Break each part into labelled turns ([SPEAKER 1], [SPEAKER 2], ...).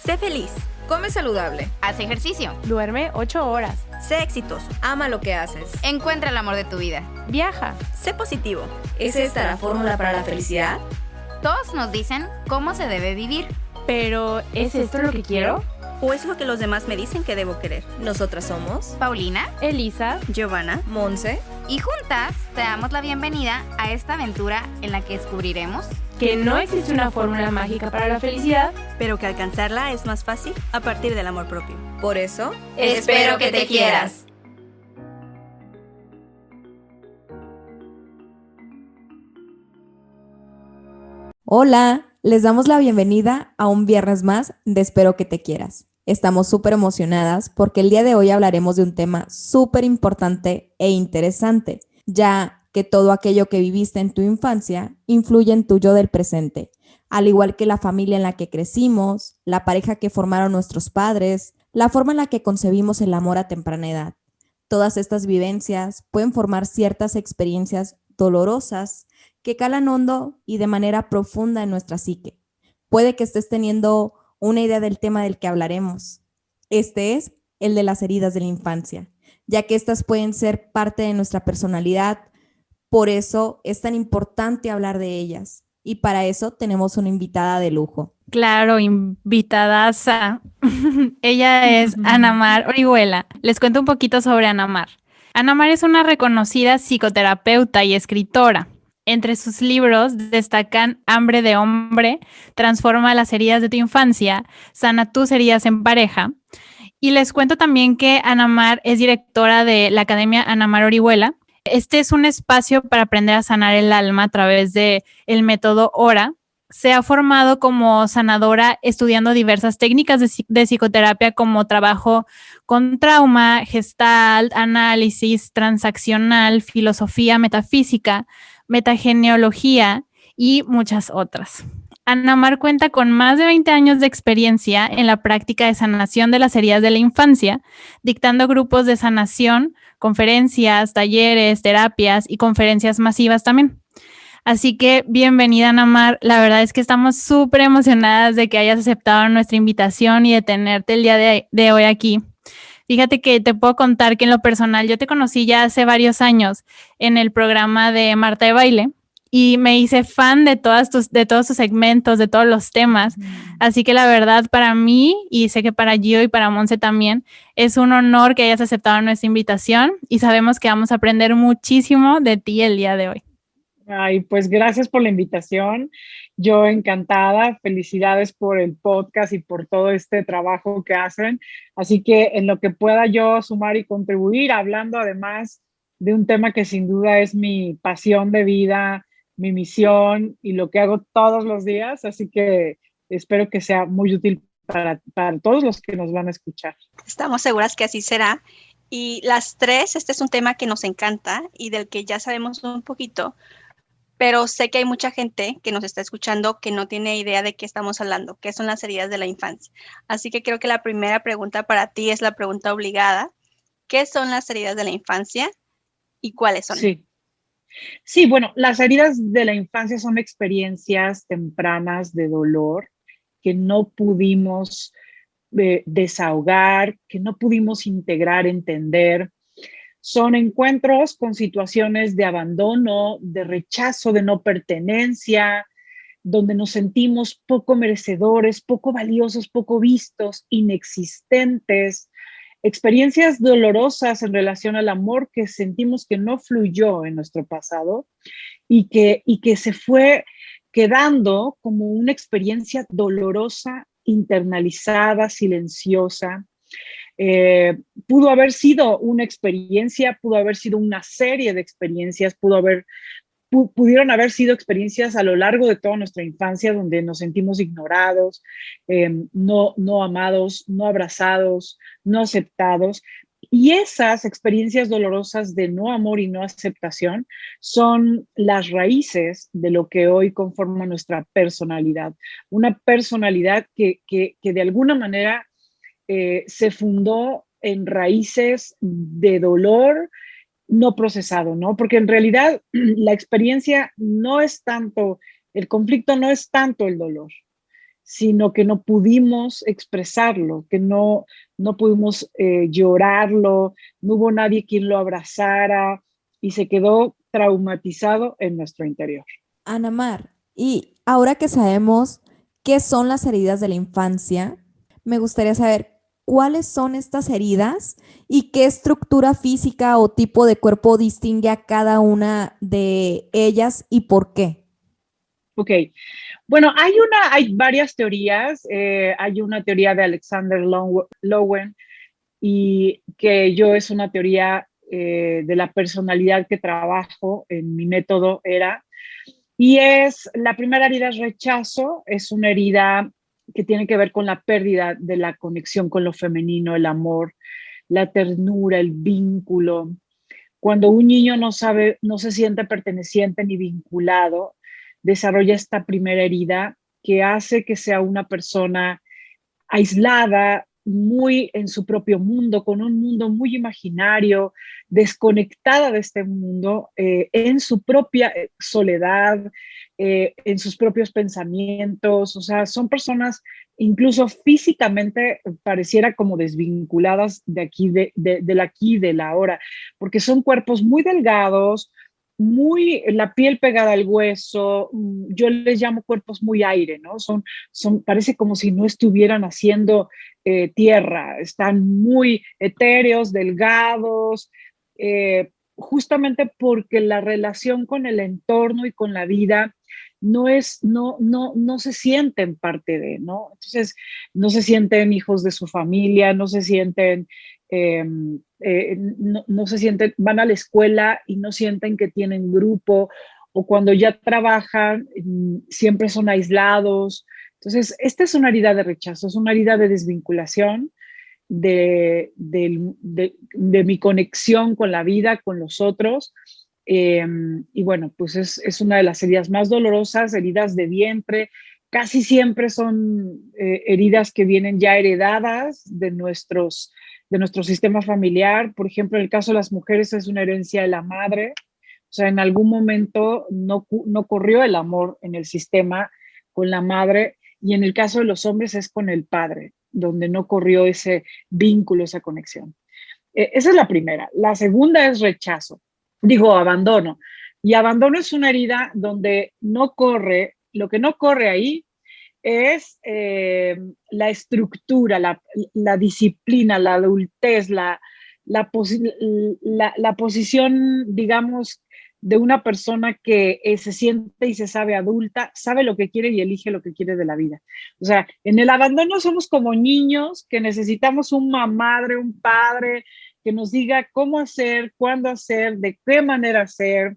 [SPEAKER 1] Sé feliz.
[SPEAKER 2] Come saludable.
[SPEAKER 3] Haz ejercicio.
[SPEAKER 4] Duerme 8 horas.
[SPEAKER 1] Sé exitoso.
[SPEAKER 2] Ama lo que haces.
[SPEAKER 3] Encuentra el amor de tu vida.
[SPEAKER 4] Viaja.
[SPEAKER 1] Sé positivo.
[SPEAKER 2] ¿Es esta la fórmula para la felicidad?
[SPEAKER 3] Todos nos dicen cómo se debe vivir.
[SPEAKER 4] Pero, ¿es esto lo que quiero?
[SPEAKER 1] ¿O es lo que los demás me dicen que debo querer?
[SPEAKER 2] Nosotras somos
[SPEAKER 3] Paulina,
[SPEAKER 4] Elisa,
[SPEAKER 1] Giovanna,
[SPEAKER 2] Monse,
[SPEAKER 3] y juntas te damos la bienvenida a esta aventura en la que descubriremos
[SPEAKER 4] que no existe una fórmula mágica para la felicidad,
[SPEAKER 1] pero que alcanzarla es más fácil a partir del amor propio.
[SPEAKER 2] por eso,
[SPEAKER 3] espero que te quieras.
[SPEAKER 5] Hola, les damos la bienvenida a un viernes más de Espero que te quieras. Estamos súper emocionadas porque el día de hoy hablaremos de un tema súper importante e interesante, ya que todo aquello que viviste en tu infancia influye en tu yo del presente, al igual que la familia en la que crecimos, la pareja que formaron nuestros padres, la forma en la que concebimos el amor a temprana edad. Todas estas vivencias pueden formar ciertas experiencias dolorosas que calan hondo y de manera profunda en nuestra psique. Puede que estés teniendo una idea del tema del que hablaremos. Este es el de las heridas de la infancia, ya que estas pueden ser parte de nuestra personalidad. Por eso es tan importante hablar de ellas. Y para eso tenemos una invitada de lujo.
[SPEAKER 6] Claro, invitadaza. Ella es Ana Mar Orihuela. Les cuento un poquito sobre Ana Mar. Ana Mar es una reconocida psicoterapeuta y escritora. Entre sus libros destacan Hambre de hombre, Transforma las heridas de tu infancia, Sana tus heridas en pareja. Y les cuento también que Ana Mar es directora de la Academia Ana Mar Orihuela. Este es un espacio para aprender a sanar el alma a través del método ORA. Se ha formado como sanadora estudiando diversas técnicas de psicoterapia como trabajo con trauma, gestalt, análisis transaccional, filosofía metafísica, metageneología y muchas otras. Ana Mar cuenta con más de 20 años de experiencia en la práctica de sanación de las heridas de la infancia, dictando grupos de sanación, conferencias, talleres, terapias y conferencias masivas también. Así que bienvenida, Ana Mar. La verdad es que estamos súper emocionadas de que hayas aceptado nuestra invitación y de tenerte el día de hoy aquí. Fíjate que te puedo contar que en lo personal yo te conocí ya hace varios años en el programa de Marta de Baile y me hice fan de todos tus segmentos, de todos los temas. Así que la verdad para mí, y sé que para Gio y para Monse también, es un honor que hayas aceptado nuestra invitación y sabemos que vamos a aprender muchísimo de ti el día de hoy.
[SPEAKER 7] Ay, pues gracias por la invitación. Yo encantada, felicidades por el podcast y por todo este trabajo que hacen. Así que en lo que pueda yo sumar y contribuir, hablando además de un tema que sin duda es mi pasión de vida, mi misión y lo que hago todos los días. Así que espero que sea muy útil para todos los que nos van a escuchar.
[SPEAKER 8] Estamos seguras que así será. Y las tres, este es un tema que nos encanta y del que ya sabemos un poquito, pero sé que hay mucha gente que nos está escuchando que no tiene idea de qué estamos hablando, qué son las heridas de la infancia. Así que creo que la primera pregunta para ti es la pregunta obligada. ¿Qué son las heridas de la infancia y cuáles son?
[SPEAKER 7] Sí, bueno, las heridas de la infancia son experiencias tempranas de dolor que no pudimos desahogar, que no pudimos integrar, entender. Son encuentros con situaciones de abandono, de rechazo, de no pertenencia, donde nos sentimos poco merecedores, poco valiosos, poco vistos, inexistentes. Experiencias dolorosas en relación al amor que sentimos que no fluyó en nuestro pasado y que se fue quedando como una experiencia dolorosa, internalizada, silenciosa. Pudo haber sido una experiencia, pudo haber sido una serie de experiencias, pudieron haber sido experiencias a lo largo de toda nuestra infancia donde nos sentimos ignorados, no amados, no abrazados, no aceptados. Y esas experiencias dolorosas de no amor y no aceptación son las raíces de lo que hoy conforma nuestra personalidad. Una personalidad que de alguna manera se fundó en raíces de dolor no procesado, ¿no? Porque en realidad la experiencia no es tanto, el conflicto no es tanto el dolor, sino que no pudimos expresarlo, que no pudimos llorarlo, no hubo nadie quien lo abrazara y se quedó traumatizado en nuestro interior.
[SPEAKER 5] Ana Mar, y ahora que sabemos qué son las heridas de la infancia, me gustaría saber cuáles son estas heridas y qué estructura física o tipo de cuerpo distingue a cada una de ellas y por qué.
[SPEAKER 7] Ok, bueno, hay varias teorías. Hay una teoría de Alexander Lowen y que yo es una teoría de la personalidad que trabajo en mi método y es la primera herida es rechazo, es una herida que tiene que ver con la pérdida de la conexión con lo femenino, el amor, la ternura, el vínculo. Cuando un niño no se siente perteneciente ni vinculado, desarrolla esta primera herida que hace que sea una persona aislada, muy en su propio mundo, con un mundo muy imaginario, desconectada de este mundo, en su propia soledad, en sus propios pensamientos. O sea, son personas incluso físicamente pareciera como desvinculadas de aquí, del aquí y del ahora, porque son cuerpos muy delgados, muy la piel pegada al hueso. Yo les llamo cuerpos muy aire, ¿no? Parece como si no estuvieran haciendo tierra, están muy etéreos, delgados, justamente porque la relación con el entorno y con la vida no se sienten parte de, ¿no? Entonces, no se sienten hijos de su familia, no se sienten, no se sienten, van a la escuela y no sienten que tienen grupo, o cuando ya trabajan, siempre son aislados. Entonces, esta es una herida de rechazo, es una herida de desvinculación de mi conexión con la vida, con los otros. Y bueno, pues es una de las heridas más dolorosas, heridas de vientre. Casi siempre son heridas que vienen ya heredadas de nuestro sistema familiar. Por ejemplo, en el caso de las mujeres es una herencia de la madre. O sea, en algún momento no corrió el amor en el sistema con la madre, y en el caso de los hombres es con el padre, donde no corrió ese vínculo, esa conexión. Esa es la primera. La segunda es rechazo, abandono. Y abandono es una herida donde no corre, lo que no corre ahí es la estructura, la disciplina, la adultez, la posición, digamos, de una persona que se siente y se sabe adulta, sabe lo que quiere y elige lo que quiere de la vida. O sea, en el abandono somos como niños que necesitamos una madre, un padre que nos diga cómo hacer, cuándo hacer, de qué manera hacer.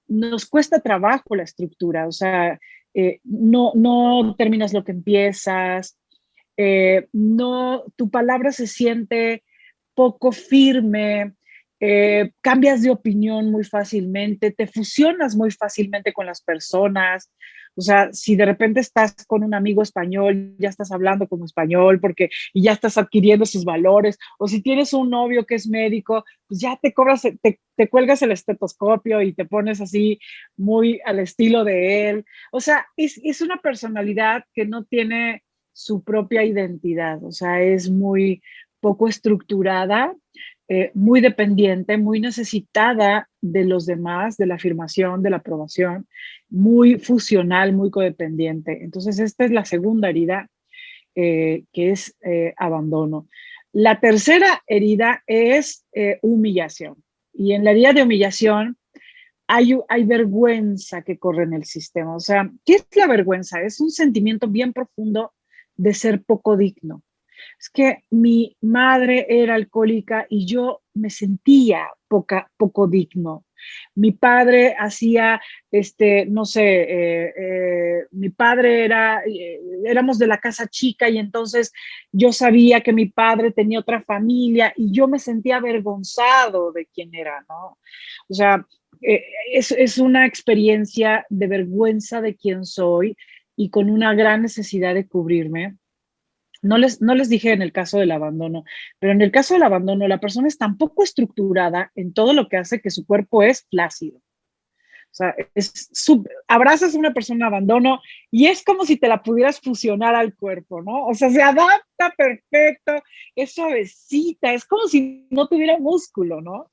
[SPEAKER 7] Nos cuesta trabajo la estructura, o sea, no terminas lo que empiezas, tu palabra se siente poco firme, cambias de opinión muy fácilmente, te fusionas muy fácilmente con las personas. O sea, si de repente estás con un amigo español, ya estás hablando como español y ya estás adquiriendo sus valores. O si tienes un novio que es médico, pues ya te cuelgas el estetoscopio y te pones así muy al estilo de él. O sea, es una personalidad que no tiene su propia identidad. O sea, es muy poco estructurada, muy dependiente, muy necesitada de los demás, de la afirmación, de la aprobación, muy fusional, muy codependiente. Entonces, esta es la segunda herida, que es abandono. La tercera herida es humillación. Y en la herida de humillación hay vergüenza que corre en el sistema. O sea, ¿qué es la vergüenza? Es un sentimiento bien profundo de ser poco digno. Es que mi madre era alcohólica y yo me sentía poco digno. Mi padre hacía, no sé, mi padre éramos de la casa chica y entonces yo sabía que mi padre tenía otra familia y yo me sentía avergonzado de quién era, ¿no? O sea, es una experiencia de vergüenza de quién soy y con una gran necesidad de cubrirme. No les dije en el caso del abandono, pero en el caso del abandono, la persona es tan poco estructurada en todo lo que hace que su cuerpo es flácido. O sea, abrazas a una persona en abandono y es como si te la pudieras fusionar al cuerpo, ¿no? O sea, se adapta perfecto, es suavecita, es como si no tuviera músculo, ¿no?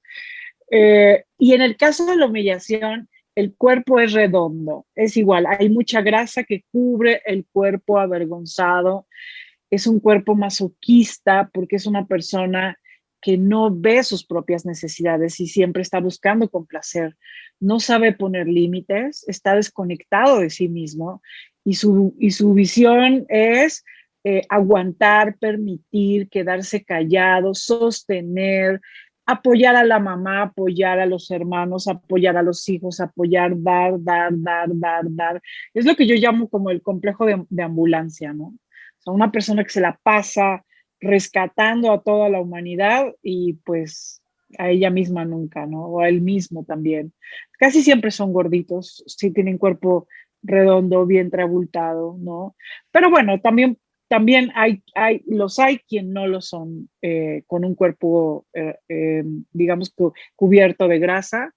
[SPEAKER 7] Y en el caso de la humillación, el cuerpo es redondo, es igual, hay mucha grasa que cubre el cuerpo avergonzado, es un cuerpo masoquista porque es una persona que no ve sus propias necesidades y siempre está buscando complacer, no sabe poner límites, está desconectado de sí mismo y su visión es aguantar, permitir, quedarse callado, sostener, apoyar a la mamá, apoyar a los hermanos, apoyar a los hijos, apoyar, dar, dar, dar, dar, dar. Es lo que yo llamo como el complejo de ambulancia, ¿no? O sea, una persona que se la pasa rescatando a toda la humanidad y pues a ella misma nunca, ¿no? O a él mismo también. Casi siempre son gorditos, sí tienen cuerpo redondo, vientre abultado, ¿no? Pero bueno, también hay quien no lo son, con un cuerpo, digamos, cubierto de grasa.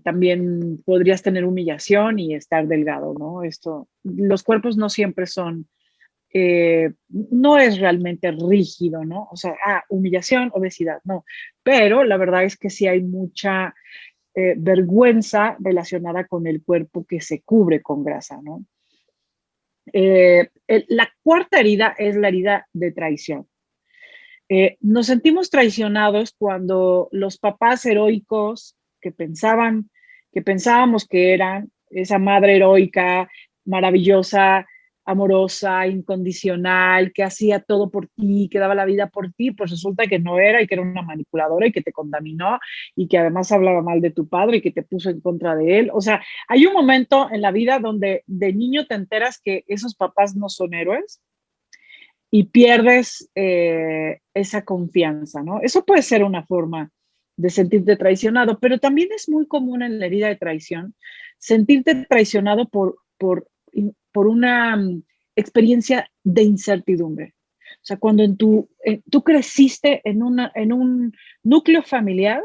[SPEAKER 7] También podrías tener humillación y estar delgado, ¿no? Los cuerpos no siempre son, no es realmente rígido, ¿no? O sea, humillación, obesidad, no. Pero la verdad es que sí hay mucha vergüenza relacionada con el cuerpo que se cubre con grasa, ¿no? La cuarta herida es la herida de traición. Nos sentimos traicionados cuando los papás heroicos que pensábamos que eran esa madre heroica, maravillosa, amorosa, incondicional, que hacía todo por ti, que daba la vida por ti, pues resulta que no era y que era una manipuladora y que te contaminó y que además hablaba mal de tu padre y que te puso en contra de él. O sea, hay un momento en la vida donde de niño te enteras que esos papás no son héroes y pierdes esa confianza, ¿no? Eso puede ser una forma de sentirte traicionado, pero también es muy común en la herida de traición sentirte traicionado por una experiencia de incertidumbre. O sea, cuando tú creciste en un núcleo familiar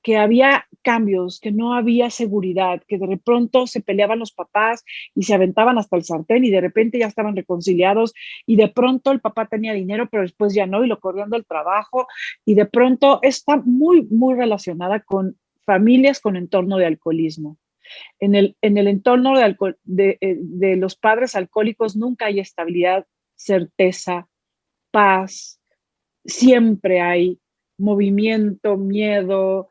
[SPEAKER 7] que había cambios, que no había seguridad, que de pronto se peleaban los papás y se aventaban hasta el sartén y de repente ya estaban reconciliados y de pronto el papá tenía dinero pero después ya no y lo corriendo del trabajo y de pronto está muy, muy relacionada con familias con entorno de alcoholismo. En el entorno de los padres alcohólicos nunca hay estabilidad, certeza, paz, siempre hay movimiento, miedo,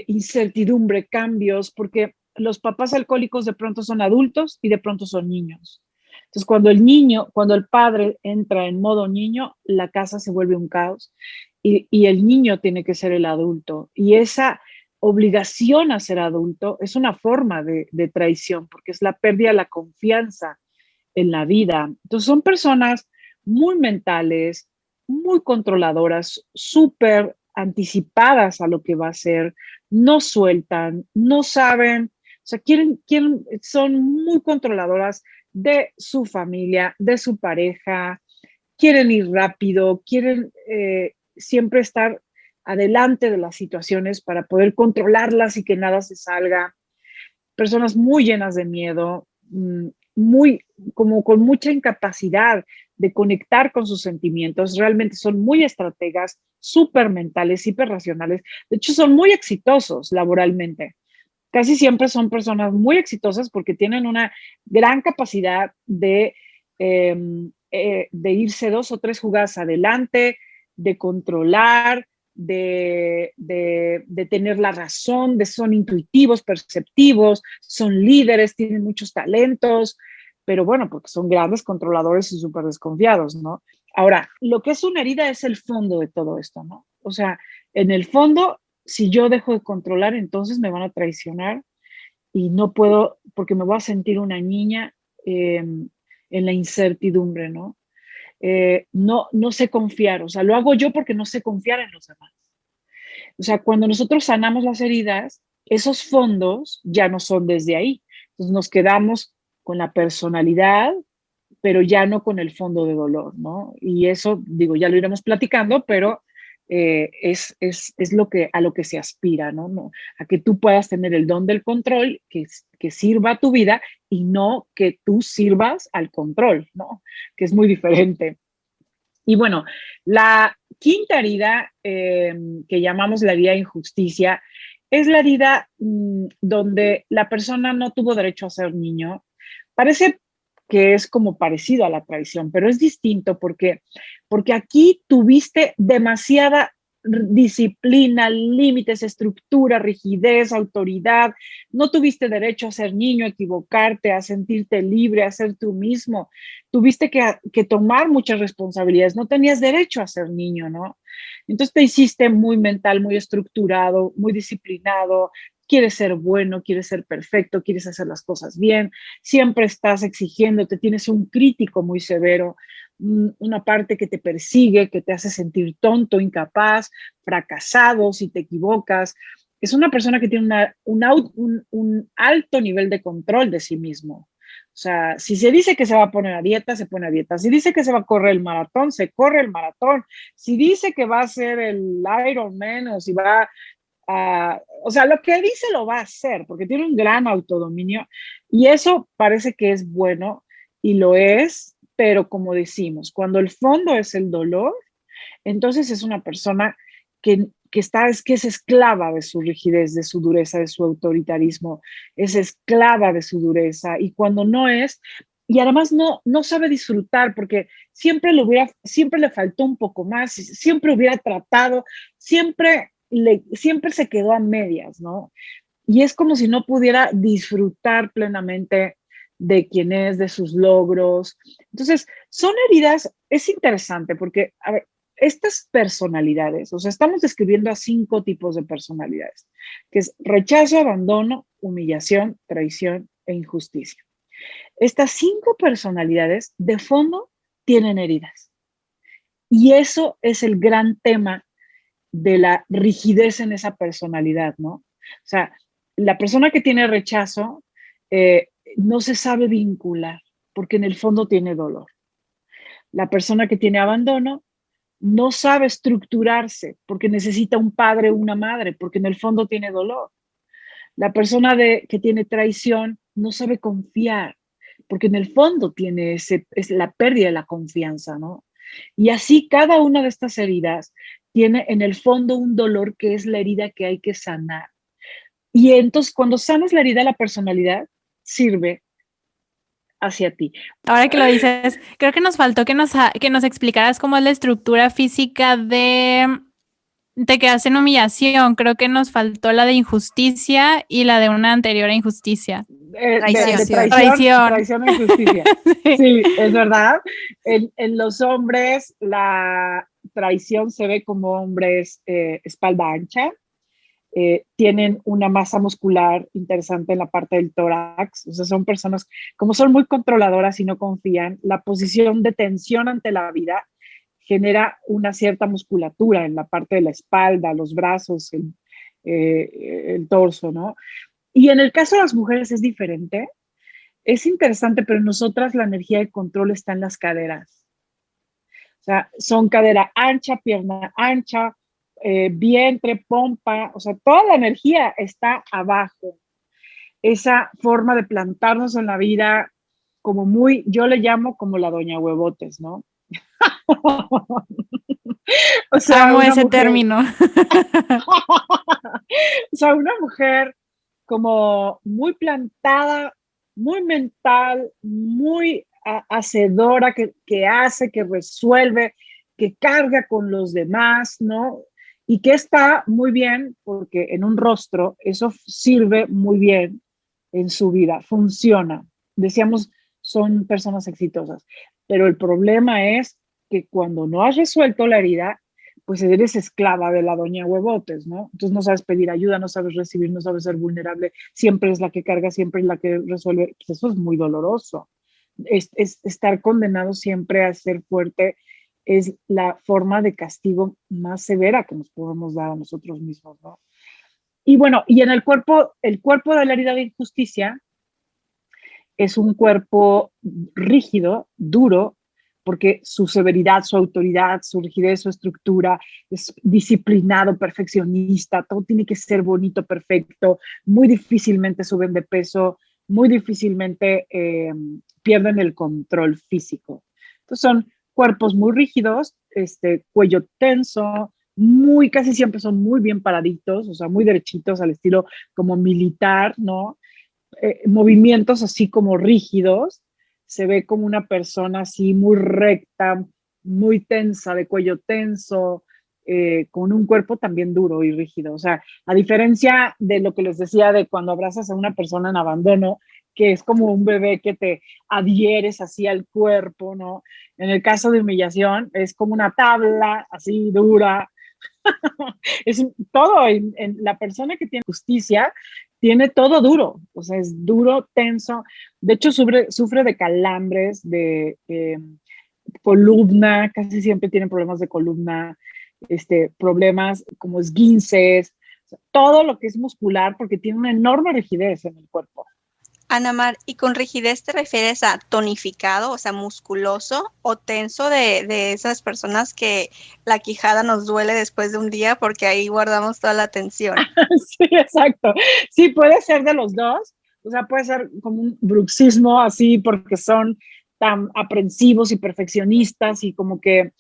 [SPEAKER 7] incertidumbre, cambios, porque los papás alcohólicos de pronto son adultos y de pronto son niños. Entonces, cuando el padre entra en modo niño, la casa se vuelve un caos y el niño tiene que ser el adulto. Y esa obligación a ser adulto es una forma de traición, porque es la pérdida de la confianza en la vida. Entonces, son personas muy mentales, muy controladoras, súper anticipadas a lo que va a ser, no sueltan, no saben, o sea, son muy controladoras de su familia, de su pareja, quieren ir rápido, quieren siempre estar adelante de las situaciones para poder controlarlas y que nada se salga. Personas muy llenas de miedo, como con mucha incapacidad de conectar con sus sentimientos, realmente son muy estrategas, súper mentales, hiperracionales, de hecho son muy exitosos laboralmente. Casi siempre son personas muy exitosas porque tienen una gran capacidad de irse 2 o 3 jugadas adelante, de controlar, de tener la razón, son intuitivos, perceptivos, son líderes, tienen muchos talentos, pero bueno, porque son grandes controladores y súper desconfiados, ¿no? Ahora, lo que es una herida es el fondo de todo esto, ¿no? O sea, en el fondo, si yo dejo de controlar, entonces me van a traicionar y no puedo, porque me voy a sentir una niña en la incertidumbre, ¿no? No sé confiar, o sea, lo hago yo porque no sé confiar en los demás. O sea, cuando nosotros sanamos las heridas, esos fondos ya no son desde ahí. Entonces nos quedamos con la personalidad, pero ya no con el fondo de dolor, ¿no? Y eso, digo, ya lo iremos platicando, pero es lo que, a lo que se aspira, ¿no? No, a que tú puedas tener el don del control que sirva a tu vida y no que tú sirvas al control, ¿no? Que es muy diferente. Y bueno, la quinta herida que llamamos la herida de injusticia es la herida donde la persona no tuvo derecho a ser niño. Parece que es como parecido a la traición, pero es distinto porque aquí tuviste demasiada disciplina, límites, estructura, rigidez, autoridad. No tuviste derecho a ser niño, a equivocarte, a sentirte libre, a ser tú mismo. Tuviste que tomar muchas responsabilidades. No tenías derecho a ser niño, ¿no? Entonces te hiciste muy mental, muy estructurado, muy disciplinado. Quieres ser bueno, quieres ser perfecto, quieres hacer las cosas bien. Siempre estás exigiéndote, tienes un crítico muy severo, una parte que te persigue, que te hace sentir tonto, incapaz, fracasado si te equivocas. Es una persona que tiene un alto nivel de control de sí mismo. O sea, si se dice que se va a poner a dieta, se pone a dieta. Si dice que se va a correr el maratón, se corre el maratón. Si dice que va a hacer el Ironman o si va o sea, lo que dice lo va a hacer porque tiene un gran autodominio y eso parece que es bueno y lo es, pero como decimos, cuando el fondo es el dolor, entonces es una persona que es esclava de su rigidez, de su dureza, de su autoritarismo, es esclava de su dureza y cuando no es, y además no sabe disfrutar porque siempre le faltó un poco más, siempre hubiera tratado, siempre se quedó a medias, ¿no? Y es como si no pudiera disfrutar plenamente de quién es, de sus logros. Entonces, son heridas, es interesante porque, a ver, estas personalidades, o sea, estamos describiendo a 5 tipos de personalidades, que es rechazo, abandono, humillación, traición e injusticia. Estas 5 personalidades, de fondo, tienen heridas. Y eso es el gran tema de la rigidez en esa personalidad, ¿no? O sea, la persona que tiene rechazo no se sabe vincular porque en el fondo tiene dolor. La persona que tiene abandono no sabe estructurarse porque necesita un padre o una madre porque en el fondo tiene dolor. La persona que tiene traición no sabe confiar porque en el fondo tiene es la pérdida de la confianza, ¿no? Y así cada una de estas heridas tiene en el fondo un dolor que es la herida que hay que sanar. Y entonces cuando sanas la herida, la personalidad sirve hacia ti.
[SPEAKER 6] Ahora que lo dices, creo que nos faltó que nos explicaras cómo es la estructura física de que hacen humillación. Creo que nos faltó la de injusticia y la de una anterior a injusticia.
[SPEAKER 7] Traición e injusticia. Sí, es verdad. En los hombres, la traición se ve como hombres espalda ancha. Tienen una masa muscular interesante en la parte del tórax, o sea, son personas, como son muy controladoras y no confían, la posición de tensión ante la vida genera una cierta musculatura en la parte de la espalda, los brazos, el torso, ¿no? Y en el caso de las mujeres es diferente, es interesante, pero en nosotras la energía de control está en las caderas. O sea, son cadera ancha, pierna ancha, vientre, pompa, o sea, toda la energía está abajo. Esa forma de plantarnos en la vida como muy, yo le llamo como la doña huevotes, ¿no?
[SPEAKER 6] O sea, amo ese término.
[SPEAKER 7] O sea, una mujer como muy plantada, muy mental, muy hacedora, que hace, que resuelve, que carga con los demás, ¿no? Y que está muy bien porque en un rostro eso sirve muy bien en su vida, funciona. Decíamos, son personas exitosas, pero el problema es que cuando no has resuelto la herida, pues eres esclava de la doña huevotes, ¿no? Entonces no sabes pedir ayuda, no sabes recibir, no sabes ser vulnerable, siempre es la que carga, siempre es la que resuelve. Pues eso es muy doloroso. Es estar condenado siempre a ser fuerte es la forma de castigo más severa que nos podemos dar a nosotros mismos, ¿no? Y bueno, y en el cuerpo de la herida de injusticia es un cuerpo rígido, duro, porque su severidad, su autoridad, su rigidez, su estructura, es disciplinado, perfeccionista, todo tiene que ser bonito, perfecto, muy difícilmente suben de peso, muy difícilmente pierden el control físico. Entonces son cuerpos muy rígidos, cuello tenso, casi siempre son muy bien paraditos, o sea, muy derechitos al estilo como militar, ¿no? Movimientos así como rígidos, se ve como una persona así muy recta, muy tensa, de cuello tenso, con un cuerpo también duro y rígido. O sea, a diferencia de lo que les decía de cuando abrazas a una persona en abandono, que es como un bebé que te adhieres así al cuerpo, ¿no? En el caso de humillación, es como una tabla así dura. Es todo, en la persona que tiene justicia, tiene todo duro, o sea, es duro, tenso. De hecho, sufre de calambres, de columna, casi siempre tienen problemas de columna, problemas como esguinces, o sea, todo lo que es muscular, porque tiene una enorme rigidez en el cuerpo.
[SPEAKER 8] Ana Mar, ¿y con rigidez te refieres a tonificado, o sea, musculoso, o tenso de esas personas que la quijada nos duele después de un día porque ahí guardamos toda la tensión?
[SPEAKER 7] Sí, exacto. Sí, puede ser de los dos. O sea, puede ser como un bruxismo así porque son tan aprensivos y perfeccionistas y como que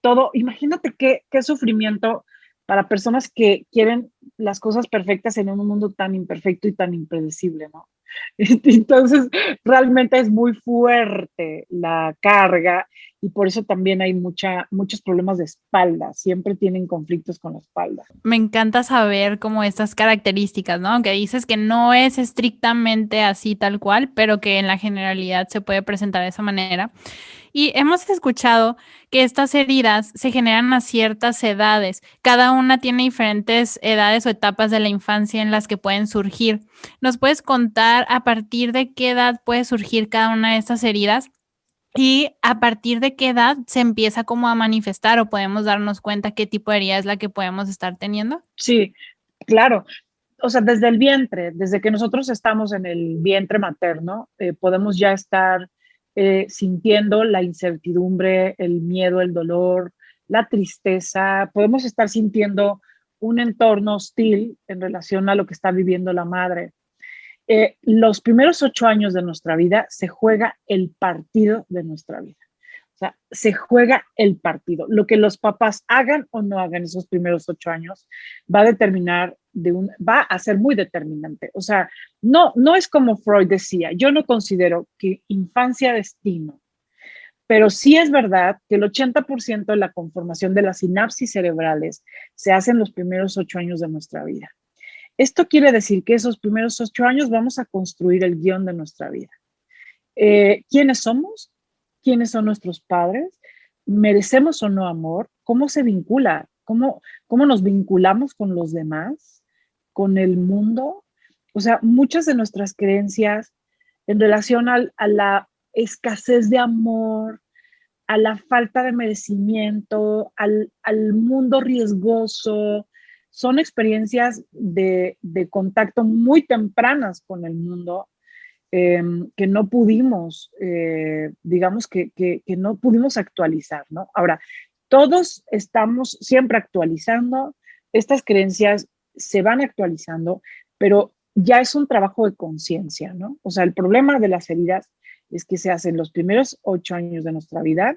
[SPEAKER 7] todo, imagínate qué sufrimiento para personas que quieren las cosas perfectas en un mundo tan imperfecto y tan impredecible, ¿no? Entonces, realmente es muy fuerte la carga y por eso también hay muchos problemas de espalda. Siempre tienen conflictos con la espalda.
[SPEAKER 6] Me encanta saber como estas características, ¿no? Aunque dices que no es estrictamente así tal cual, pero que en la generalidad se puede presentar de esa manera. Y hemos escuchado que estas heridas se generan a ciertas edades. Cada una tiene diferentes edades o etapas de la infancia en las que pueden surgir. ¿Nos puedes contar a partir de qué edad puede surgir cada una de estas heridas? Y a partir de qué edad se empieza como a manifestar o podemos darnos cuenta qué tipo de herida es la que podemos estar teniendo?
[SPEAKER 7] Sí, claro. O sea, desde el vientre, desde que nosotros estamos en el vientre materno, podemos ya estar sintiendo la incertidumbre, el miedo, el dolor, la tristeza. Podemos estar sintiendo un entorno hostil en relación a lo que está viviendo la madre. Los primeros 8 años de nuestra vida se juega el partido de nuestra vida. O sea, se juega el partido. Lo que los papás hagan o no hagan esos primeros 8 años va a determinar, va a ser muy determinante. O sea, no es como Freud decía, yo no considero que infancia destino, pero sí es verdad que el 80% de la conformación de las sinapsis cerebrales se hace en los primeros 8 años de nuestra vida. Esto quiere decir que esos primeros 8 años vamos a construir el guión de nuestra vida. ¿Quiénes somos? ¿Quiénes son nuestros padres? ¿Merecemos o no amor? ¿Cómo se vincula? ¿Cómo nos vinculamos con los demás? ¿Con el mundo? O sea, muchas de nuestras creencias en relación a la escasez de amor, a la falta de merecimiento, al mundo riesgoso, son experiencias de contacto muy tempranas con el mundo, que no pudimos, digamos que no pudimos actualizar, ¿no? Ahora, todos estamos siempre actualizando, estas creencias se van actualizando, pero ya es un trabajo de conciencia, ¿no? O sea, el problema de las heridas es que se hacen los primeros 8 años de nuestra vida,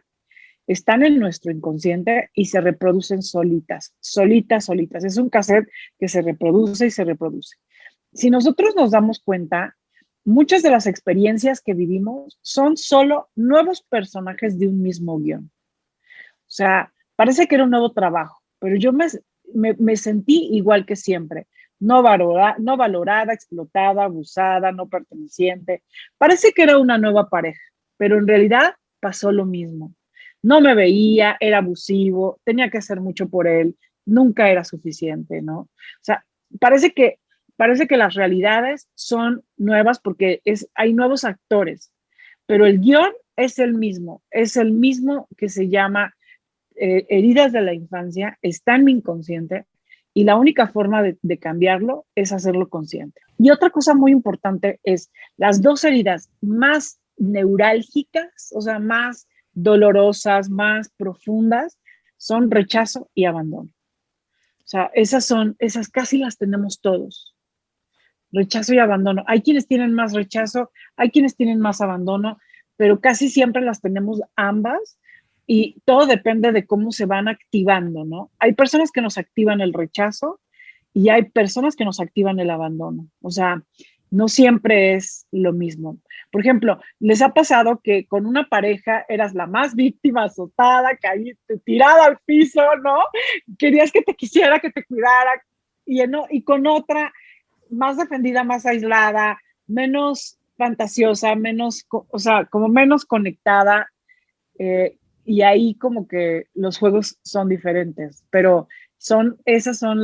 [SPEAKER 7] están en nuestro inconsciente y se reproducen solitas. Es un cassette que se reproduce y se reproduce. Si nosotros nos damos cuenta, muchas de las experiencias que vivimos son solo nuevos personajes de un mismo guión. O sea, parece que era un nuevo trabajo, pero yo me sentí igual que siempre. No valorada, explotada, abusada, no perteneciente. Parece que era una nueva pareja, pero en realidad pasó lo mismo. No me veía, era abusivo, tenía que hacer mucho por él, nunca era suficiente, ¿no? O sea, parece que las realidades son nuevas porque hay nuevos actores, pero el guión es el mismo que se llama heridas de la infancia, está en mi inconsciente y la única forma de cambiarlo es hacerlo consciente. Y otra cosa muy importante es las dos heridas más neurálgicas, o sea, más dolorosas, más profundas, son rechazo y abandono. O sea, esas casi las tenemos todos. Rechazo y abandono. Hay quienes tienen más rechazo, hay quienes tienen más abandono, pero casi siempre las tenemos ambas y todo depende de cómo se van activando, ¿no? Hay personas que nos activan el rechazo y hay personas que nos activan el abandono. O sea, no siempre es lo mismo. Por ejemplo, ¿les ha pasado que con una pareja eras la más víctima, azotada, caíste, tirada al piso, ¿no? Querías que te quisiera, que te cuidara, y con otra más defendida, más aislada, menos fantasiosa, o sea, como menos conectada, y ahí como que los juegos son diferentes, pero esas son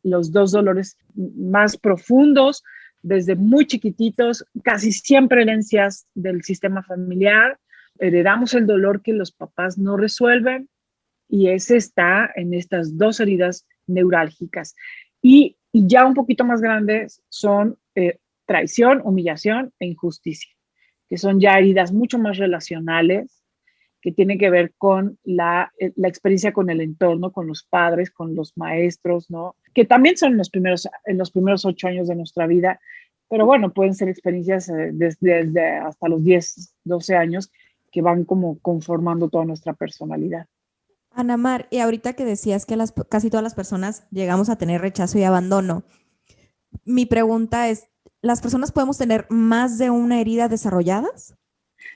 [SPEAKER 7] los dos dolores más profundos, desde muy chiquititos, casi siempre herencias del sistema familiar, heredamos el dolor que los papás no resuelven, y ese está en estas dos heridas neurálgicas. Y ya un poquito más grandes son traición, humillación e injusticia, que son ya heridas mucho más relacionales, que tienen que ver con la experiencia con el entorno, con los padres, con los maestros, ¿no? Que también son en los primeros 8 años de nuestra vida, pero bueno, pueden ser experiencias desde hasta los 10, 12 años que van como conformando toda nuestra personalidad.
[SPEAKER 5] Ana Mar, y ahorita que decías que casi todas las personas llegamos a tener rechazo y abandono, mi pregunta es, ¿las personas podemos tener más de una herida desarrolladas?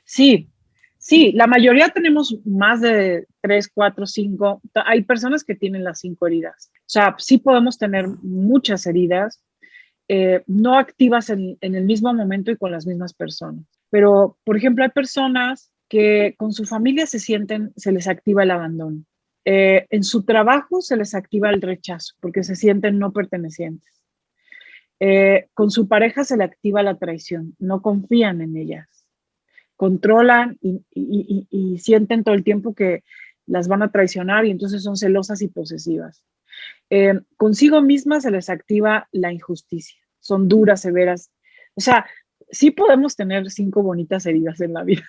[SPEAKER 7] Sí, la mayoría tenemos más de 3, 4, 5. Hay personas que tienen las 5 heridas. O sea, sí podemos tener muchas heridas, no activas en el mismo momento y con las mismas personas. Pero, por ejemplo, hay personas que con su familia se les activa el abandono. En su trabajo se les activa el rechazo porque se sienten no pertenecientes. Con su pareja se le activa la traición, no confían en ellas. Controlan y sienten todo el tiempo que las van a traicionar y entonces son celosas y posesivas. Consigo mismas se les activa la injusticia, son duras, severas. O sea, sí podemos tener 5 bonitas heridas en la vida.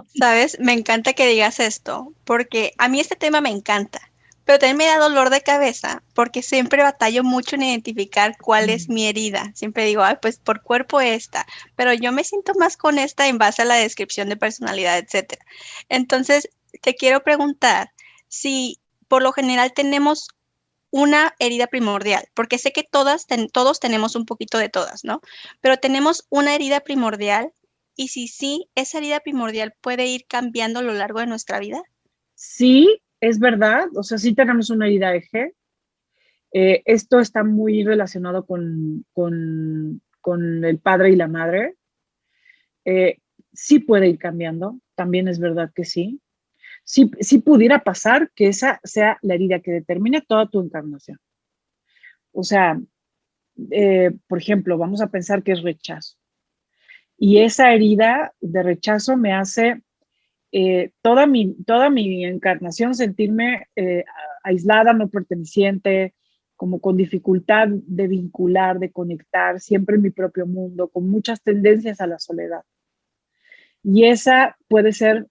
[SPEAKER 8] ¿Sabes? Me encanta que digas esto, porque a mí este tema me encanta, pero también me da dolor de cabeza, porque siempre batallo mucho en identificar cuál es mi herida. Siempre digo, ay, pues por cuerpo esta, pero yo me siento más con esta en base a la descripción de personalidad, etc. Entonces, te quiero preguntar si por lo general tenemos una herida primordial, porque sé que todos tenemos un poquito de todas, ¿no? Pero tenemos una herida primordial. Y si sí, esa herida primordial puede ir cambiando a lo largo de nuestra vida.
[SPEAKER 7] Sí, es verdad. O sea, sí tenemos una herida eje. Esto está muy relacionado con el padre y la madre. Sí puede ir cambiando. También es verdad que sí. Sí pudiera pasar que esa sea la herida que determine toda tu encarnación. O sea, por ejemplo, vamos a pensar que es rechazo. Y esa herida de rechazo me hace toda mi encarnación sentirme aislada, no perteneciente, como con dificultad de vincular, de conectar, siempre en mi propio mundo, con muchas tendencias a la soledad. Y esa puede ser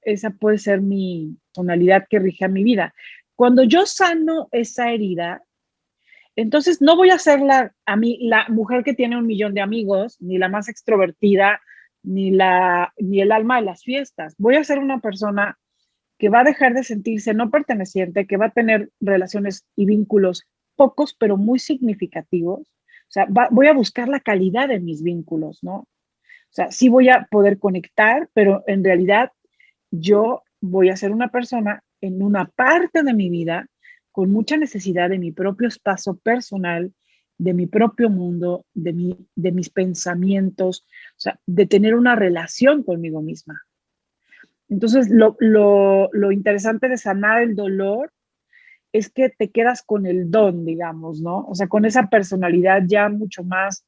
[SPEAKER 7] mi tonalidad que rige a mi vida. Cuando yo sano esa herida, entonces no voy a ser la mujer que tiene 1 millón de amigos, ni la más extrovertida, ni el alma de las fiestas. Voy a ser una persona que va a dejar de sentirse no perteneciente, que va a tener relaciones y vínculos pocos, pero muy significativos. O sea, voy a buscar la calidad de mis vínculos, ¿no? O sea, sí voy a poder conectar, pero en realidad yo voy a ser una persona en una parte de mi vida con mucha necesidad de mi propio espacio personal, de mi propio mundo, de mis pensamientos, o sea, de tener una relación conmigo misma. Entonces, lo interesante de sanar el dolor es que te quedas con el don, digamos, ¿no? O sea, con esa personalidad ya mucho más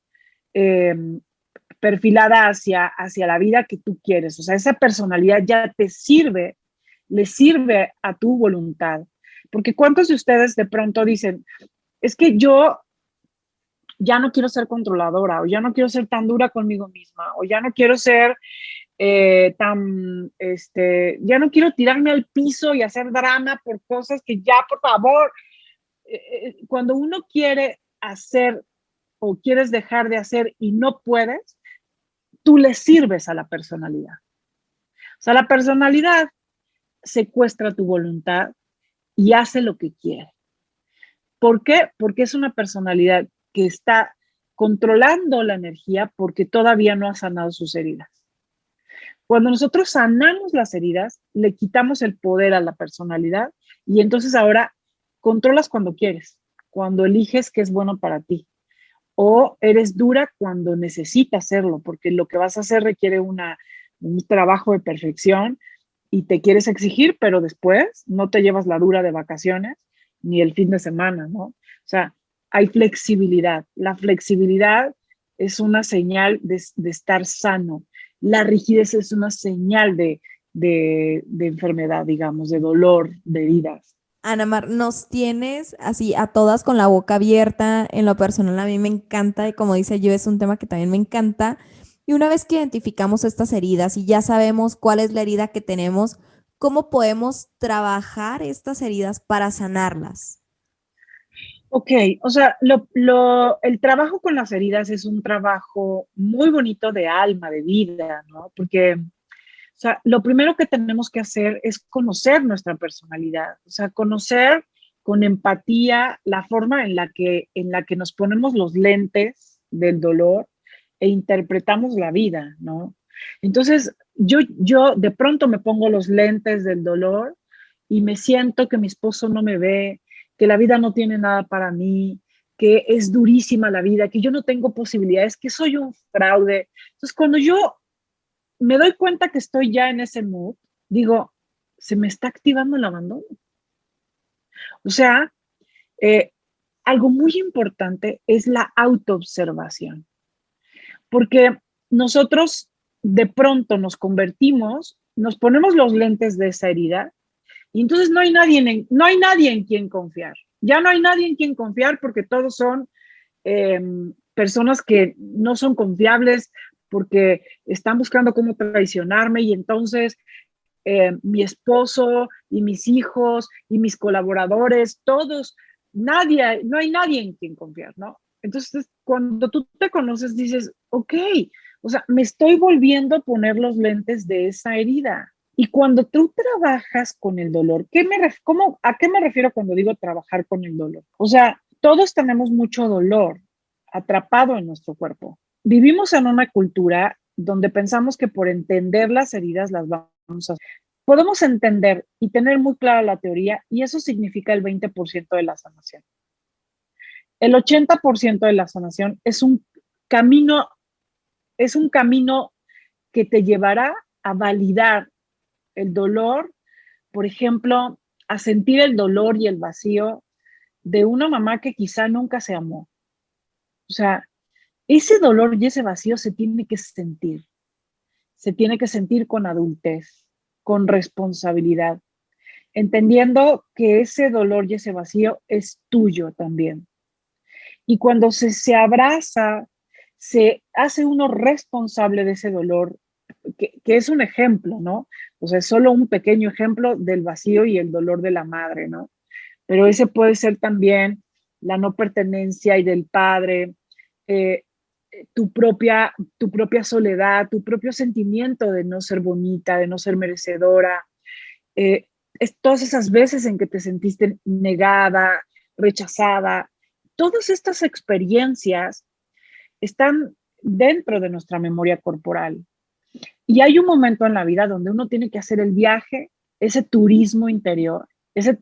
[SPEAKER 7] perfilada hacia la vida que tú quieres. O sea, esa personalidad ya le sirve a tu voluntad. Porque ¿cuántos de ustedes de pronto dicen, es que yo ya no quiero ser controladora, o ya no quiero ser tan dura conmigo misma, o ya no quiero ser ya no quiero tirarme al piso y hacer drama por cosas que ya, por favor, cuando uno quiere hacer o quieres dejar de hacer y no puedes, tú le sirves a la personalidad. O sea, la personalidad secuestra tu voluntad y hace lo que quiere. ¿Por qué? Porque es una personalidad que está controlando la energía porque todavía no ha sanado sus heridas. Cuando nosotros sanamos las heridas, le quitamos el poder a la personalidad y entonces ahora controlas cuando quieres, cuando eliges qué es bueno para ti. O eres dura cuando necesitas hacerlo, porque lo que vas a hacer requiere un trabajo de perfección y te quieres exigir, pero después no te llevas la dura de vacaciones ni el fin de semana, ¿no? O sea, hay flexibilidad. La flexibilidad es una señal de estar sano. La rigidez es una señal de enfermedad, digamos, de dolor, de heridas.
[SPEAKER 5] Ana Mar, nos tienes así a todas con la boca abierta. En lo personal a mí me encanta y como dice yo es un tema que también me encanta. Y una vez que identificamos estas heridas y ya sabemos cuál es la herida que tenemos, ¿cómo podemos trabajar estas heridas para sanarlas?
[SPEAKER 7] Ok, o sea, el trabajo con las heridas es un trabajo muy bonito de alma, de vida, ¿no? Porque, o sea, lo primero que tenemos que hacer es conocer nuestra personalidad, o sea, conocer con empatía la forma en la que nos ponemos los lentes del dolor e interpretamos la vida, ¿no? Entonces, yo de pronto me pongo los lentes del dolor y me siento que mi esposo no me ve, que la vida no tiene nada para mí, que es durísima la vida, que yo no tengo posibilidades, que soy un fraude. Entonces, cuando yo me doy cuenta que estoy ya en ese mood, digo, se me está activando el abandono. O sea, algo muy importante es la autoobservación, porque nosotros de pronto nos convertimos, nos ponemos los lentes de esa herida y entonces no hay nadie en quien confiar. Ya no hay nadie en quien confiar porque todos son personas que no son confiables porque están buscando cómo traicionarme y entonces mi esposo y mis hijos y mis colaboradores, todos, no hay nadie en quien confiar, ¿no? Entonces, cuando tú te conoces, dices, ok, o sea, me estoy volviendo a poner los lentes de esa herida. Y cuando tú trabajas con el dolor, ¿a qué me refiero cuando digo trabajar con el dolor? O sea, todos tenemos mucho dolor atrapado en nuestro cuerpo. Vivimos en una cultura donde pensamos que por entender las heridas las vamos a... Podemos entender y tener muy clara la teoría y eso significa el 20% de la sanación. El 80% de la sanación es un camino que te llevará a validar el dolor, por ejemplo, a sentir el dolor y el vacío de una mamá que quizá nunca se amó. O sea, ese dolor y ese vacío se tiene que sentir con adultez, con responsabilidad, entendiendo que ese dolor y ese vacío es tuyo también. Y cuando se abraza, se hace uno responsable de ese dolor, que es un ejemplo, ¿no? O sea, es solo un pequeño ejemplo del vacío y el dolor de la madre, ¿no? Pero ese puede ser también la no pertenencia y del padre, tu propia soledad, tu propio sentimiento de no ser bonita, de no ser merecedora, es todas esas veces en que te sentiste negada, rechazada. Todas estas experiencias están dentro de nuestra memoria corporal. Y hay un momento en la vida donde uno tiene que hacer el viaje, ese turismo interior, ese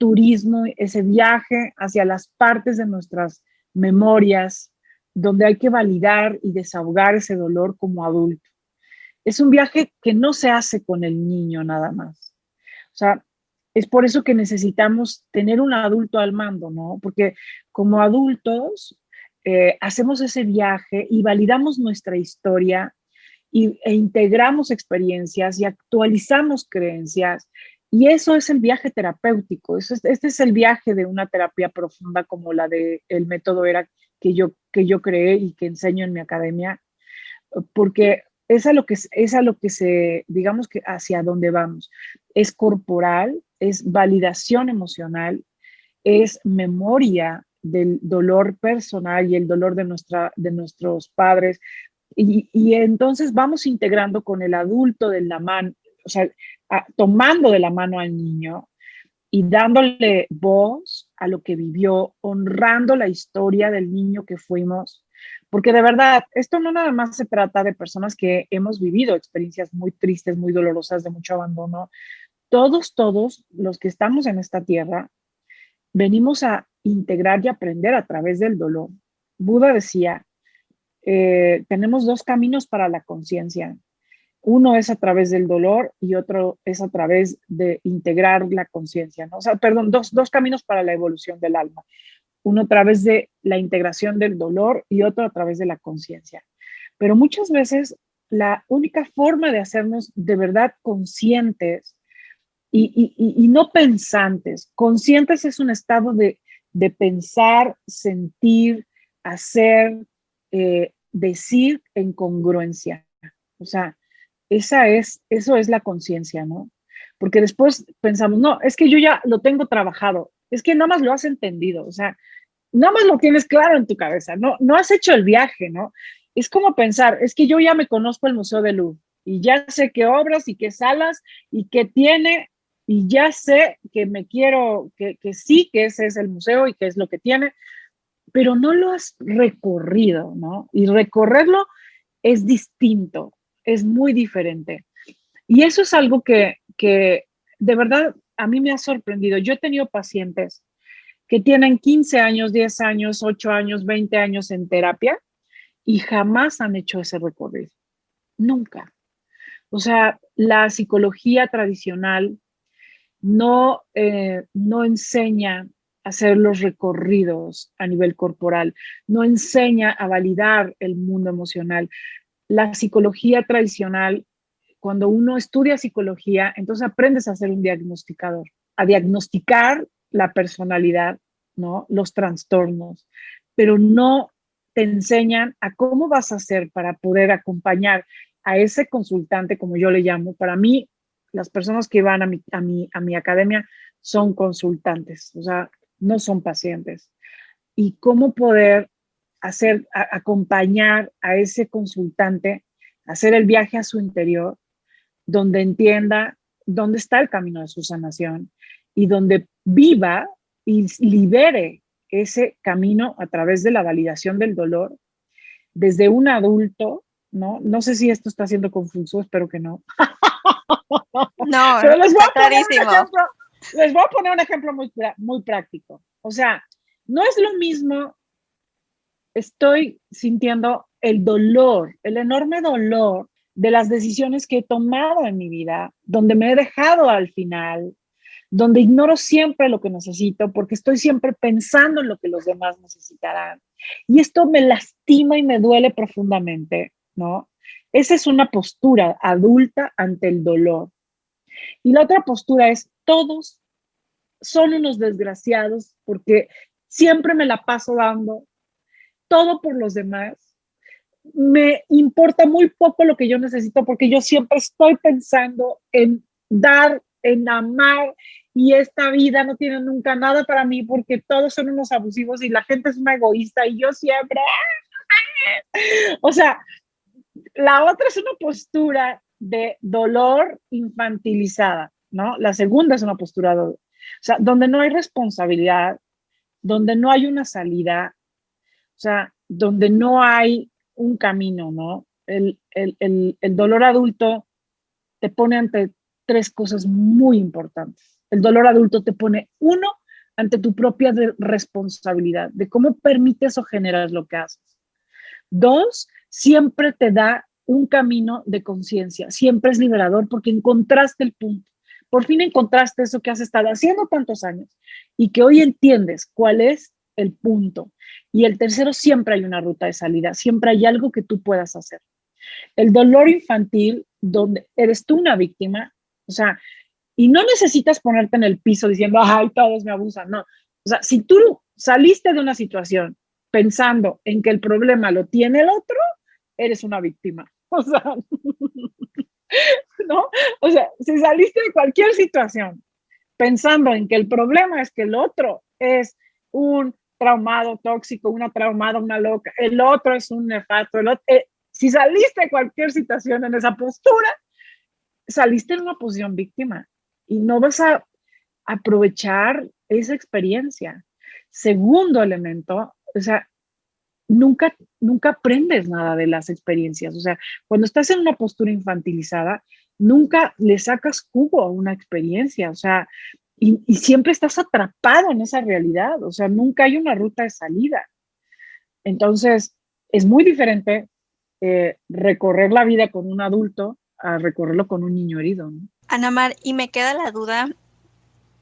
[SPEAKER 7] viaje hacia las partes de nuestras memorias, donde hay que validar y desahogar ese dolor como adulto. Es un viaje que no se hace con el niño nada más. O sea, es por eso que necesitamos tener un adulto al mando, ¿no? Porque como adultos hacemos ese viaje y validamos nuestra historia e integramos experiencias y actualizamos creencias. Y eso es el viaje terapéutico. Este es el viaje de una terapia profunda como la del método ERA que yo creé y que enseño en mi academia, porque es a lo que se, digamos que hacia dónde vamos. Es corporal, es validación emocional, es memoria del dolor personal y el dolor de nuestros padres. Y entonces vamos integrando con el adulto de la mano, o sea, tomando de la mano al niño y dándole voz a lo que vivió, honrando la historia del niño que fuimos. Porque de verdad, esto no nada más se trata de personas que hemos vivido experiencias muy tristes, muy dolorosas, de mucho abandono. Todos los que estamos en esta tierra, venimos a integrar y aprender a través del dolor. Buda decía, tenemos dos caminos para la conciencia. Uno es a través del dolor y otro es a través de integrar la conciencia, ¿no? O sea, perdón, dos caminos para la evolución del alma. Uno a través de la integración del dolor y otro a través de la conciencia. Pero muchas veces la única forma de hacernos de verdad conscientes y no pensantes. Conscientes es un estado de pensar, sentir, hacer, decir en congruencia. O sea, eso es la conciencia, ¿no? Porque después pensamos, no, es que yo ya lo tengo trabajado, es que nada más lo has entendido, o sea, nada más lo tienes claro en tu cabeza, no has hecho el viaje, ¿no? Es como pensar, es que yo ya me conozco el Museo del Louvre y ya sé qué obras y qué salas y qué tiene y ya sé que me quiero, que sí, que ese es el museo y que es lo que tiene, pero no lo has recorrido, ¿no? Y recorrerlo es distinto, es muy diferente. Y eso es algo que de verdad a mí me ha sorprendido. Yo he tenido pacientes que tienen 15 años, 10 años, 8 años, 20 años en terapia y jamás han hecho ese recorrido. Nunca. O sea, la psicología tradicional no enseña a hacer los recorridos a nivel corporal, no enseña a validar el mundo emocional. La psicología tradicional, cuando uno estudia psicología, entonces aprendes a ser un diagnosticador, a diagnosticar la personalidad, ¿no? Los trastornos, pero no te enseñan a cómo vas a hacer para poder acompañar a ese consultante, como yo le llamo. Para mí, las personas que van a mi academia son consultantes, o sea, no son pacientes. Y cómo poder acompañar a ese consultante, hacer el viaje a su interior, donde entienda dónde está el camino de su sanación y donde viva y libere ese camino a través de la validación del dolor desde un adulto, ¿no? No sé si esto está siendo confuso, espero que no.
[SPEAKER 8] No,
[SPEAKER 7] pero
[SPEAKER 8] está clarísimo.
[SPEAKER 7] Les voy a poner un ejemplo muy práctico. O sea, no es lo mismo, estoy sintiendo el dolor, el enorme dolor de las decisiones que he tomado en mi vida, donde me he dejado al final, donde ignoro siempre lo que necesito porque estoy siempre pensando en lo que los demás necesitarán. Y esto me lastima y me duele profundamente, ¿no? Esa es una postura adulta ante el dolor. Y la otra postura es, todos son unos desgraciados porque siempre me la paso dando todo por los demás. Me importa muy poco lo que yo necesito porque yo siempre estoy pensando en dar, en amar, y esta vida no tiene nunca nada para mí porque todos son unos abusivos y la gente es una egoísta y yo siempre... O sea, la otra es una postura de dolor infantilizada, ¿no? La segunda es una postura o sea, donde no hay responsabilidad, donde no hay una salida, o sea, donde no hay un camino, ¿no? El dolor adulto te pone ante tres cosas muy importantes. El dolor adulto te pone, uno, ante tu propia responsabilidad, de cómo permites o generas lo que haces. Dos, siempre te da un camino de conciencia, siempre es liberador porque encontraste el punto. Por fin encontraste eso que has estado haciendo tantos años y que hoy entiendes cuál es el punto. Y el tercero, siempre hay una ruta de salida, siempre hay algo que tú puedas hacer. El dolor infantil, donde eres tú una víctima, o sea, y no necesitas ponerte en el piso diciendo, ay, todos me abusan, no. O sea, si tú saliste de una situación pensando en que el problema lo tiene el otro, eres una víctima. O sea, ¿no? O sea, si saliste de cualquier situación pensando en que el problema es que el otro es un traumado tóxico, una traumada, una loca, el otro es un nefasto, si saliste de cualquier situación en esa postura, saliste en una posición víctima y no vas a aprovechar esa experiencia. Segundo elemento, o sea, nunca aprendes nada de las experiencias. O sea, cuando estás en una postura infantilizada, nunca le sacas jugo a una experiencia. O sea, y siempre estás atrapado en esa realidad. O sea, nunca hay una ruta de salida. Entonces, es muy diferente recorrer la vida con un adulto a recorrerlo con un niño herido, ¿no?
[SPEAKER 8] Ana Mar, y me queda la duda,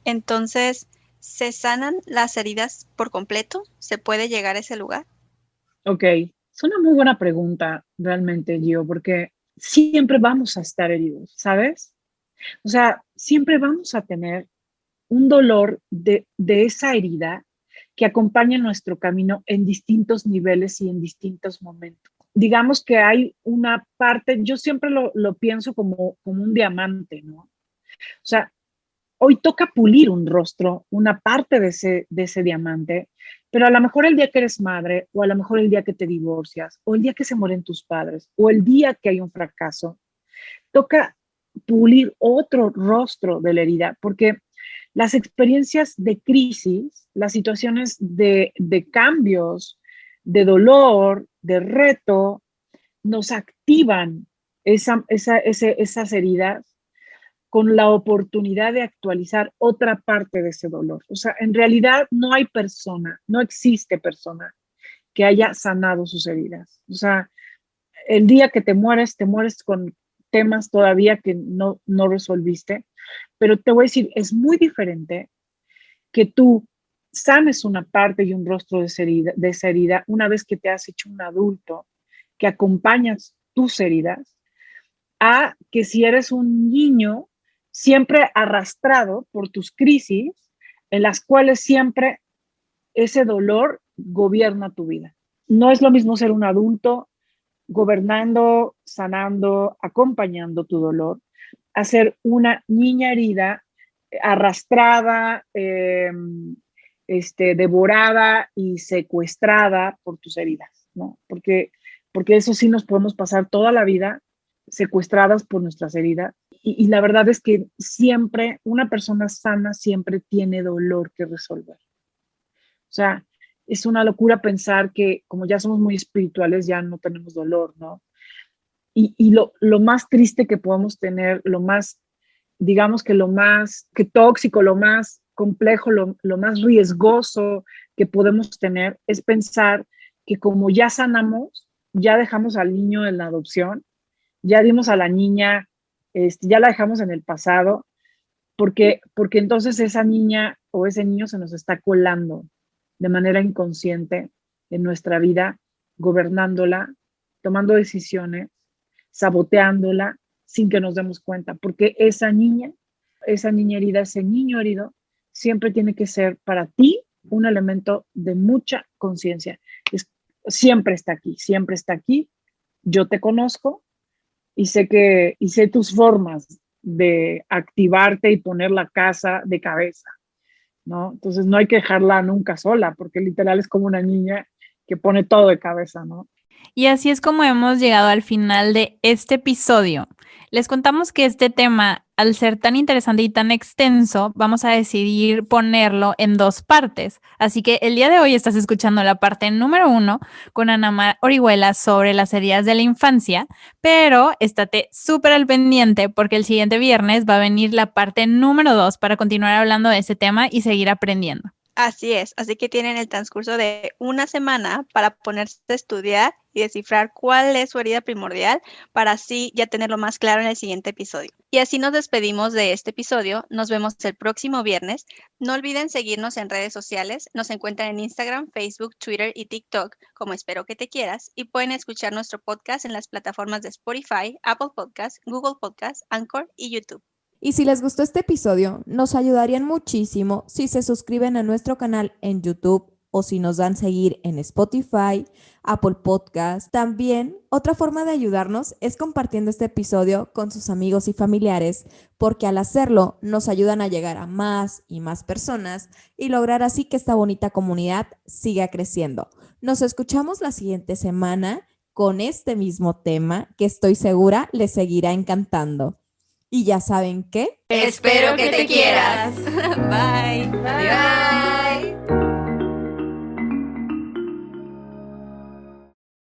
[SPEAKER 8] entonces, ¿se sanan las heridas por completo? ¿Se puede llegar a ese lugar?
[SPEAKER 7] Ok, es una muy buena pregunta realmente, Gio, porque siempre vamos a estar heridos, ¿sabes? O sea, siempre vamos a tener un dolor de esa herida que acompaña nuestro camino en distintos niveles y en distintos momentos. Digamos que hay una parte, yo siempre lo pienso como un diamante, ¿no? O sea, hoy toca pulir un rostro, una parte de ese diamante, pero a lo mejor el día que eres madre, o a lo mejor el día que te divorcias, o el día que se mueren tus padres, o el día que hay un fracaso, toca pulir otro rostro de la herida, porque las experiencias de crisis, las situaciones de cambios, de dolor, de reto, nos activan esas heridas con la oportunidad de actualizar otra parte de ese dolor. O sea, en realidad no hay persona, no existe persona que haya sanado sus heridas. O sea, el día que te mueres con temas todavía que no resolviste, pero te voy a decir, es muy diferente que tú sanes una parte y un rostro de esa herida una vez que te has hecho un adulto, que acompañas tus heridas, a que si eres un niño siempre arrastrado por tus crisis, en las cuales siempre ese dolor gobierna tu vida. No es lo mismo ser un adulto gobernando, sanando, acompañando tu dolor, a ser una niña herida, arrastrada, devorada y secuestrada por tus heridas, ¿no? Porque eso sí nos podemos pasar toda la vida secuestradas por nuestras heridas. Y la verdad es que siempre, una persona sana siempre tiene dolor que resolver. O sea, es una locura pensar que como ya somos muy espirituales, ya no tenemos dolor, ¿no? Y lo más triste que podemos tener, lo más, digamos que lo más que tóxico, lo más complejo, lo más riesgoso que podemos tener es pensar que como ya sanamos, ya dejamos al niño en la adopción, ya dimos a la niña, ya la dejamos en el pasado, porque entonces esa niña o ese niño se nos está colando de manera inconsciente en nuestra vida, gobernándola, tomando decisiones, saboteándola sin que nos demos cuenta, porque esa niña herida, ese niño herido, siempre tiene que ser para ti un elemento de mucha conciencia. Siempre está aquí, yo te conozco y sé tus formas de activarte y poner la casa de cabeza, ¿no? Entonces no hay que dejarla nunca sola, porque literal es como una niña que pone todo de cabeza, ¿no?
[SPEAKER 6] Y así es como hemos llegado al final de este episodio. Les contamos que este tema, al ser tan interesante y tan extenso, vamos a decidir ponerlo en 2 partes. Así que el día de hoy estás escuchando la parte número 1 con Ana Mar Orihuela sobre las heridas de la infancia, pero estate súper al pendiente porque el siguiente viernes va a venir la parte número 2 para continuar hablando de ese tema y seguir aprendiendo.
[SPEAKER 8] Así es, así que tienen el transcurso de una semana para ponerse a estudiar y descifrar cuál es su herida primordial para así ya tenerlo más claro en el siguiente episodio. Y así nos despedimos de este episodio, nos vemos el próximo viernes. No olviden seguirnos en redes sociales, nos encuentran en Instagram, Facebook, Twitter y TikTok como Espero que te quieras y pueden escuchar nuestro podcast en las plataformas de Spotify, Apple Podcasts, Google Podcasts, Anchor y YouTube.
[SPEAKER 5] Y si les gustó este episodio, nos ayudarían muchísimo si se suscriben a nuestro canal en YouTube, o si nos dan seguir en Spotify, Apple Podcast. También, otra forma de ayudarnos es compartiendo este episodio con sus amigos y familiares, porque al hacerlo nos ayudan a llegar a más y más personas y lograr así que esta bonita comunidad siga creciendo. Nos escuchamos la siguiente semana con este mismo tema que estoy segura les seguirá encantando. Y ya saben qué.
[SPEAKER 2] Espero que te quieras.
[SPEAKER 1] Bye.
[SPEAKER 2] Adiós.